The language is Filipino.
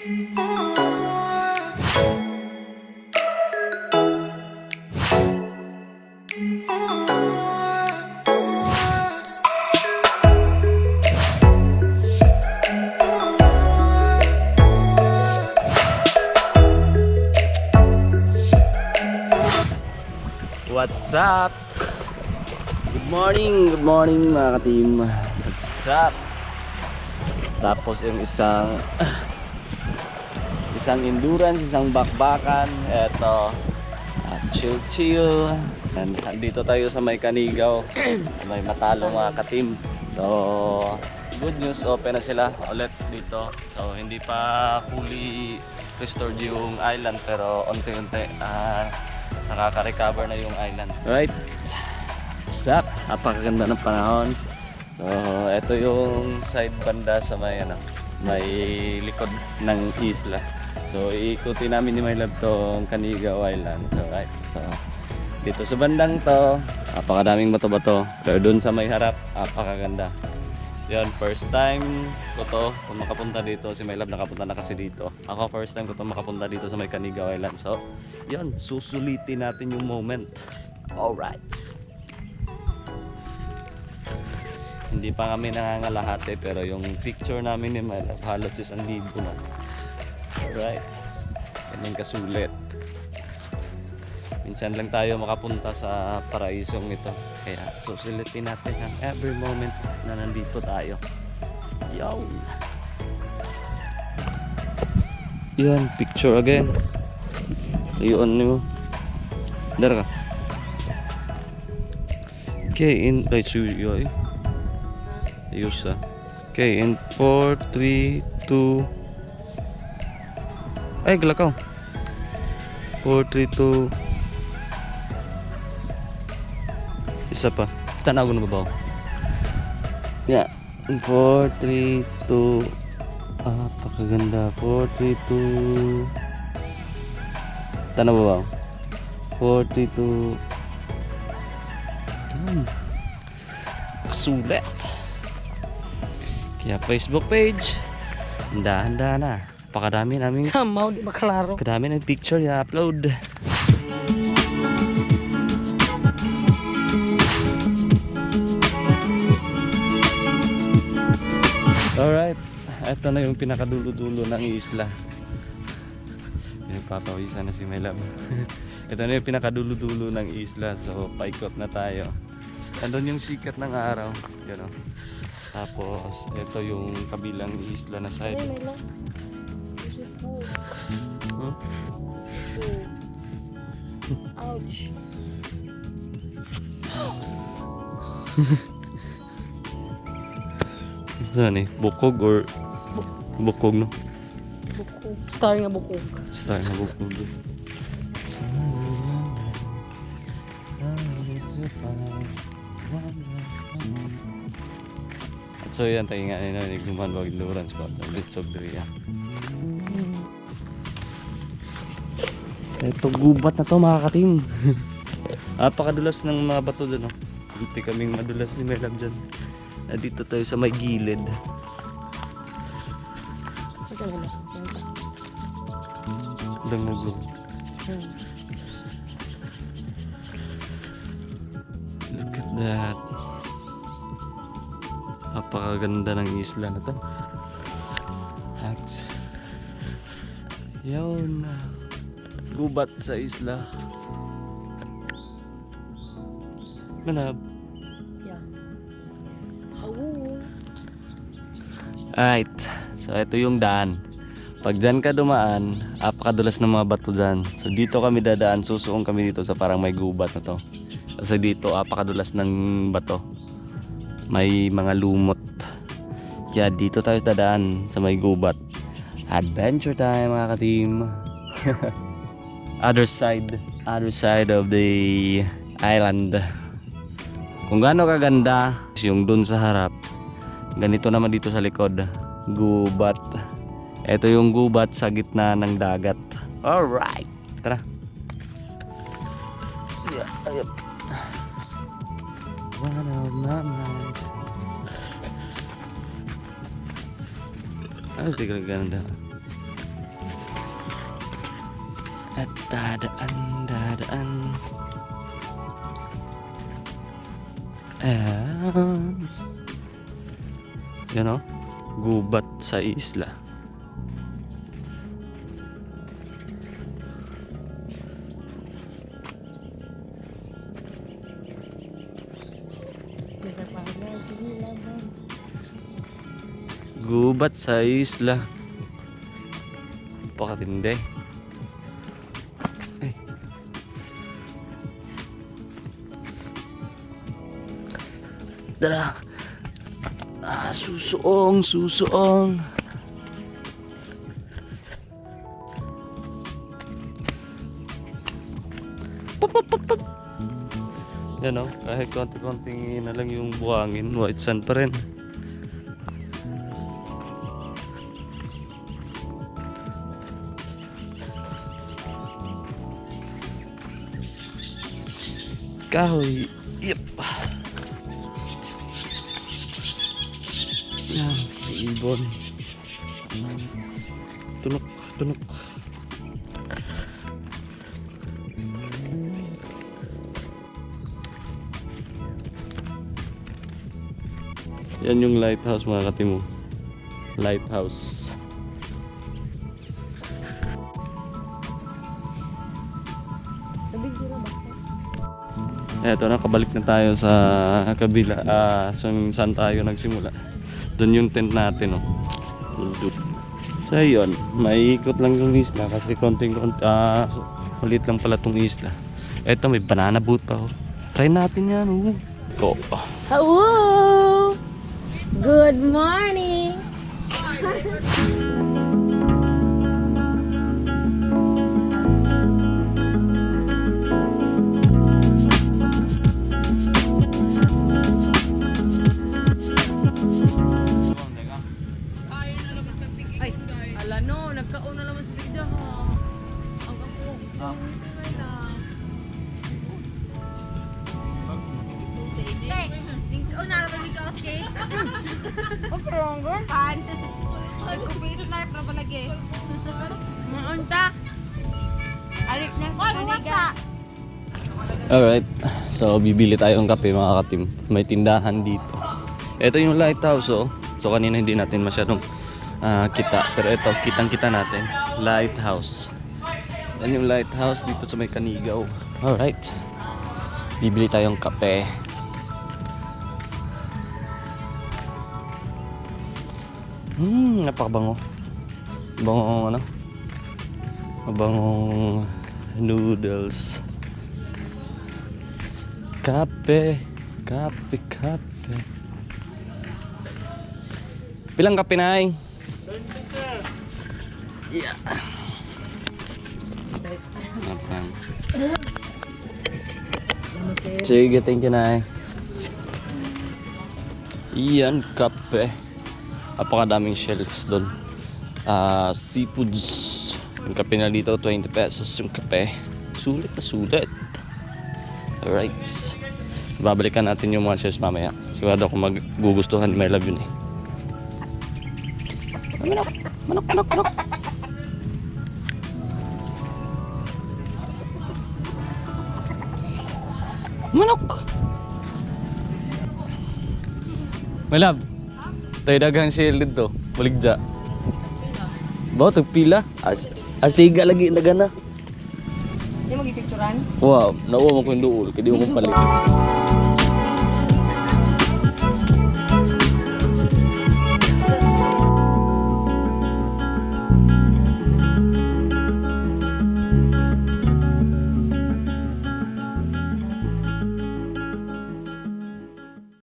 What's up? Good morning mga ka-team. What's up? Tapos yung isang endurance, isang bakbakan. Eto, chill. Dito tayo sa may Canigaw. May matalo mga ka-team. So, good news, open na sila ulit dito. So, hindi pa fully restored yung island, pero unti-unti nakaka-recover na yung island. Right? Sak, napakaganda ng panahon. So, ito yung side banda sa may likod ng isla. So, iikutin namin ni My Love tong Canigaw Island. So, right. So, dito sa bandang to, napakadaming bato-bato. Pero dun sa may harap, napakaganda. Yan, first time ko to kung makapunta dito. Si My Love nakapunta na kasi dito. Ako first time ko to makapunta dito sa may Canigaw Island. So, yan, susulitin natin yung moment. Alright. Hindi pa kami nangangalahati, pero yung picture namin ni My Love halos 1,000 na. Alright. Yan yung kasulit. Minsan lang tayo makapunta sa paraisong ito. Kaya susulitin natin ang every moment na nandito tayo. Yo! Yan, picture again. Ayun nyo. Dara ka. Okay, in... Ay, suyo ay. Ayos ah. Okay, in 4, 3, 2... Ay, galakaw. 4, 3, 2... Isa pa. Tanaw ko na babaw. Yeah. 4, 3, 2... Napakaganda. 4, 3, 2... Tanaw babaw. 4, 3, 2... Kasulit. Kaya Facebook page, handa-handa na. Pakadami namin. Samaw, di maklaro. Kadami ng picture i-upload. Alright, ito na yung pinakadulo-dulo ng isla. Pinagpapawisan na si My Love. Ito na yung pinakadulo-dulo ng isla. So, paikot na tayo. Andun yung sikat ng araw. Yan o. Tapos, ito yung kabilang isla na side. Ay, may lang. Huh? Ouch. Saan eh? Bukog or... Bukog no? Bukog. Star nga bukog. Star na bukog. So yan, tayo nga nila nagluman wag endurance ko. Bitsog diri yan. Ito gubat na to mga ka-team. Napakadulas ng mga bato dyan. Hindi kaming madulas ni My Love dyan. Dito tayo sa may gilid. Lang naglo. Look at that. Napakaganda ng isla na to. Yun. Gubat sa isla. Manab. Yeah. Hawu. Alright. So ito yung daan. Pag dyan ka dumaan, apakadulas ng mga bato dyan. So dito kami dadaan, susuong kami dito sa parang may gubat na to. Kasi dito apakadulas ng bato. May mga lumot. Kaya dito tayo dadaan sa may gubat. Adventure time mga ka-team. Other side of the island. Kung gaano kaganda yung dun sa harap, ganito naman dito sa likod. Gubat. Ito yung gubat sa gitna ng dagat. Alright, tara. Ayop. One of my nights. Ayos di ganda. Dadaan. Ayan. Yan o. Gubat sa isla. Gubat sa isla. Pakatindi. Ay. Tara. Susuong. Pop. Yan o, kahit konti-konting na lang yung buhangin, white sand pa rin. Kahoy. Yep. Yan, ibon. Tunok. Yan yung lighthouse mga katimo. Lighthouse. Eto na, kabalik na tayo sa kabila. Saan tayo nagsimula. Doon yung tent natin, oh. So yun, maiikot lang yung isla kasi ulit lang pala tong isla. Eto, may banana boat pa, oh. Try natin yan, oh. Go. Hello! Good morning! Ay, ala no, nagkaon na naman sa tigda ha. Ang ako, hindi lang. Naro kami sa oske. Kaprongon? Pan. Nagkupis life na palagi. Maunta? Alik na sa kaniga. Alright, so bibili tayong kape mga katim. May tindahan dito. Ito yung lighthouse, oh. So kanina hindi natin masyadong kita. Pero ito, kitang-kita natin. Lighthouse. Yan yung lighthouse dito sa may Kanigaw. Alright. Bibili tayong kape. Napakabango. Bango ano? Mabangong noodles. Kape. Pilang kape na ay? Yeah. Napang. Sige, thank you na. Iyan, kape. Napakadaming shells doon. Seafoods. Yung kape na dito, 20 pesos yung kape. Sulit na sulit. Alright. Babalikan natin yung mga shells mamaya. Sigurado ako magugustuhan ni My Love yun eh. Manok. My Love. Tayo daghang shell dito. Baligja. Bawa tagpila. As tiga lagi na gana. Hindi mo gipicturan? Wow, nauwa mo ko yung duol. Kaya di mo kong palit.